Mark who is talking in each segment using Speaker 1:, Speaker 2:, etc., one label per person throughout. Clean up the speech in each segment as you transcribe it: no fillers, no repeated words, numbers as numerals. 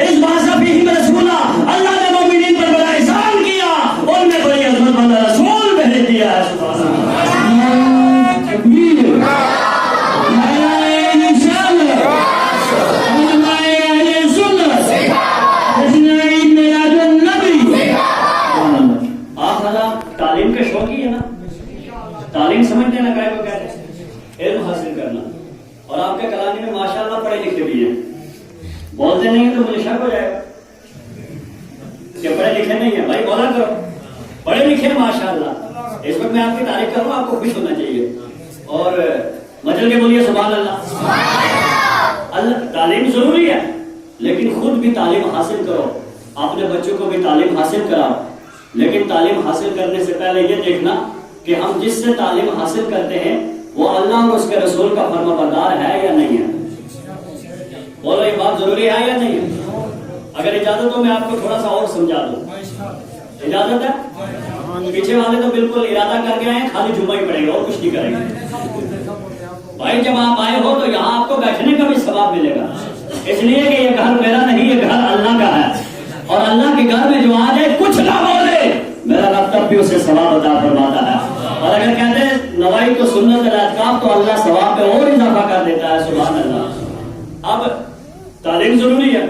Speaker 1: اس باسا فیہم رسولا، اللہ نے مومنین پر بڑا احسان کیا، ان میں بڑی عظمت والا رسول بھیج دیا ہے. سبحان اللہ. تکبیر. تعلیم کے شوقی ہے نا، تعلیم سمجھتے ہیں نا کیا کو کہتے ہیں، علم حاصل کرنا. اور آپ کے کلامی میں ماشاءاللہ پڑھے لکھے بھی ہیں، بولتے نہیں ہیں تو مجھے شک ہو جائے گا کہ پڑھے لکھے نہیں ہیں. بھائی بولا کرو پڑھے لکھے ہیں ماشاءاللہ. اس وقت میں آپ کی تعریف کروں، آپ کو خوش ہونا چاہیے اور مچل کے بولیے سبحان اللہ. اللہ تعلیم ضروری ہے لیکن خود بھی تعلیم حاصل کرو، اپنے بچوں کو بھی تعلیم حاصل کراؤ. لیکن تعلیم حاصل کرنے سے پہلے یہ دیکھنا کہ ہم جس سے تعلیم حاصل کرتے ہیں وہ اللہ اور اس کے رسول کا فرما بردار ہے یا نہیں ہے. بولو یہ بات ضروری ہے یا نہیں ہے؟ اگر اجازت ہو میں آپ کو تھوڑا سا اور سمجھا دوں. اجازت ہے؟ پیچھے والے تو بالکل ارادہ کر کے آئے ہیں خالی جمعہ ہی پڑے گا اور کچھ نہیں کریں گے. بھائی جب آپ آئے ہو تو یہاں آپ کو بیٹھنے کا بھی ثواب ملے گا، اس لیے کہ یہ گھر میرا نہیں، یہ گھر اللہ کا ہے. اور اللہ کے گھر میں جو آ جائے کچھ نہ بولے میرا رب تب بھی اسے ثواب عطا فرماتا ہے. اور اگر کہتے ہیں نوائی تو سنت الاعتکاف تو اللہ ثواب پہ اور اضافہ کر دیتا ہے. سبحان اللہ. اب تعلیم ضروری ہے،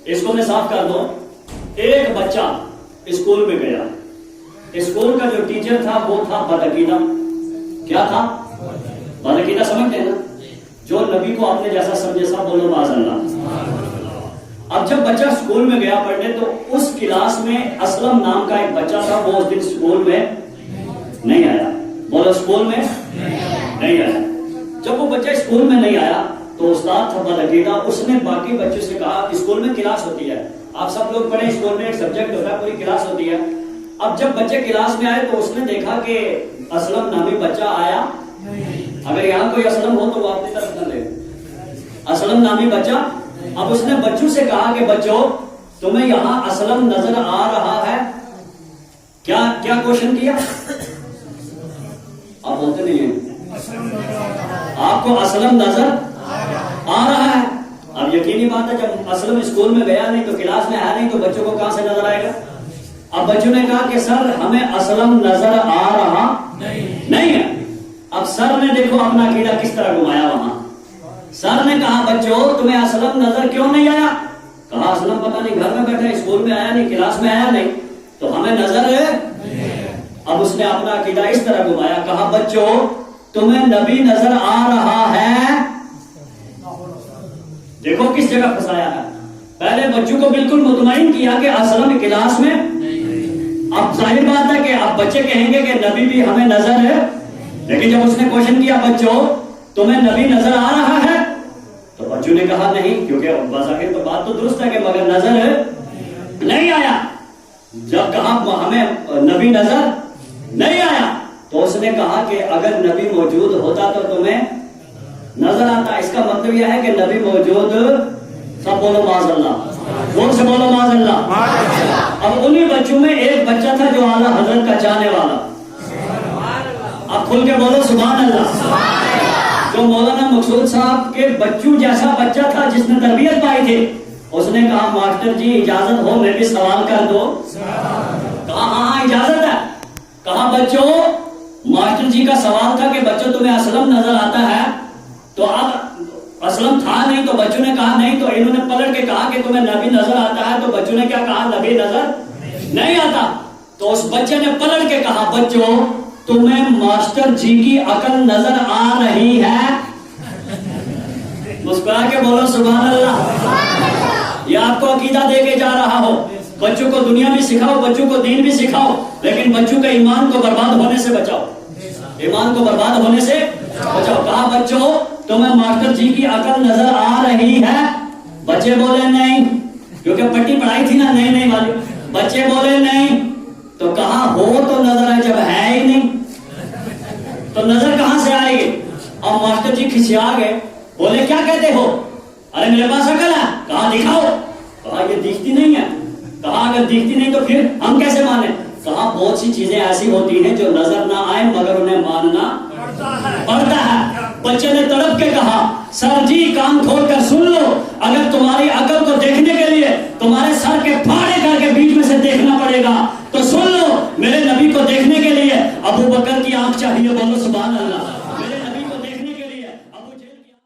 Speaker 1: اس کو میں صاف کر دوں. ایک بچہ اسکول میں گیا، اسکول کا جو ٹیچر تھا وہ تھا بدعقیدہ. کیا تھا؟ بدعقیدہ. سمجھتے ہیں نا، جو نبی کو آپ نے جیسا سمجھے سب بولو معاذ اللہ. اب جب بچہ اسکول میں گیا پڑھنے تو اس کلاس میں اسلم نام کا ایک بچہ تھا، وہ اس دن اسکول میں نہیں آیا. بولو اسکول میں نہیں آیا. جب وہ بچہ اسکول میں نہیں آیا تو استاد تھا بدعقیدہ، اس نے باقی بچوں سے کہا اسکول میں کلاس ہوتی ہے، آپ سب لوگ پڑھیں، اسکول میں ایک سبجیکٹ ہوتا ہے، پوری کلاس ہوتی ہے. اب جب بچے کلاس میں آئے تو اس نے دیکھا کہ اسلم نامی بچہ آیا. اگر یہاں کوئی اسلم ہو تو وہ اپنی طرف نہ لے. اسلم نامی بچہ. اب اس نے بچوں سے کہا کہ بچوں تمہیں یہاں اسلم نظر آ رہا ہے کیا؟ کیا کوشچن کیا؟ آپ بولتے نہیں ہیں. آپ کو اسلم نظر آ رہا ہے. اب یقینی بات ہے جب اسلم اسکول میں گیا نہیں تو کلاس میں آیا نہیں تو بچوں کو کہاں سے نظر آئے گا؟ اب بچوں نے کہا کہ سر ہمیں اسلم نظر آ رہا نہیں ہے. اب سر نے دیکھو اپنا عقیدہ کس طرح گھمایا وہاں. سر نے کہا بچوں تمہیں اسلم نظر کیوں نہیں آیا؟ کہا اسلم پتہ نہیں گھر میں بیٹھا، اسکول میں آیا نہیں، کلاس میں آیا نہیں تو ہمیں نظر ہے. اب اس نے اپنا عقیدہ اس طرح گھمایا، کہا بچوں تمہیں نبی نظر آ رہا ہے. دیکھو کس جگہ پھنسایا ہے. پہلے بچوں کو بالکل مطمئن کیا کہ اسلم کلاس میں. اب ظاہر بات ہے کہ اب بچے کہیں گے کہ نبی بھی ہمیں نظر ہے. لیکن جب اس نے کوشچن کیا بچوں تمہیں نبی نظر آ رہا ہے تو بچوں نے کہا نہیں، کیونکہ بظاہر تو بات تو درست ہے کہ مگر نظر نہیں آیا. جب کہا ہمیں نبی نظر نہیں آیا تو اس نے کہا کہ اگر نبی موجود ہوتا تو تمہیں نظر آتا. اس کا مطلب یہ ہے کہ نبی موجود. سب بولو معاذ اللہ، زور سے بولو معاذ اللہ. اب انہی بچوں میں ایک بچہ تھا جو اعلیٰ حضرت کا چاہنے والا. اب کھل کے بولو سبحان اللہ. جو مولانا مقصود صاحب کے بچوں جیسا بچہ تھا جس نے تربیت پائی تھی. اس نے کہا ماسٹر جی اجازت ہو میں بھی سوال کر دو؟ کہا ہاں اجازت ہے. کہا بچوں ماسٹر جی کا سوال تھا کہ بچوں تمہیں اسلم نظر آتا ہے تو اب اسلم تھا نہیں تو بچوں نے کہا نہیں تو انہوں نے پلٹ کے کہا کہ تمہیں نبی نظر آتا ہے تو بچوں نے کیا کہا؟ نبی نظر نہیں آتا. تو اس بچے نے پلٹ کے کہا بچوں تمہیں ماسٹر جی کی عقل نظر آ رہی ہے؟ مسکرا کے بولو سبحان اللہ. یہ آپ کو عقیدہ دے کے جا رہا ہو. بچوں کو دنیا بھی سکھاؤ، بچوں کو دین بھی سکھاؤ، لیکن بچوں کے ایمان کو برباد ہونے سے بچاؤ. ایمان کو برباد ہونے سے بچاؤ. کہا بچوں تمہیں ماسٹر جی کی عقل نظر آ رہی ہے؟ بچے بولے نہیں، کیونکہ پٹی پڑھائی تھی نا نئی نئی والی. بچے بولے نہیں. تو کہا ہو تو نظر ہے، جب ہے ہی نہیں تو نظر کہاں سے آئے گی؟ اب ماسٹر جی کھسیا گئے، بولے کیا کہتے ہو؟ ارے میرے پاس عقل ہے. کہا دکھاؤ. کہا یہ دکھتی نہیں ہے. کہا اگر دکھتی نہیں تو پھر ہم کیسے مانیں؟ کہا بہت سی چیزیں ایسی ہوتی ہیں جو نظر نہ آئے مگر انہیں ماننا پڑتا ہے. بچے نے تڑپ کے کہا سر جی کان کھول کر سن لو، اگر تمہاری عقل کو دیکھنے کے لیے گا تو سن لو، میرے نبی کو دیکھنے کے لیے ابو بکر کی آنکھ چاہیے، بولو سبحان اللہ۔ میرے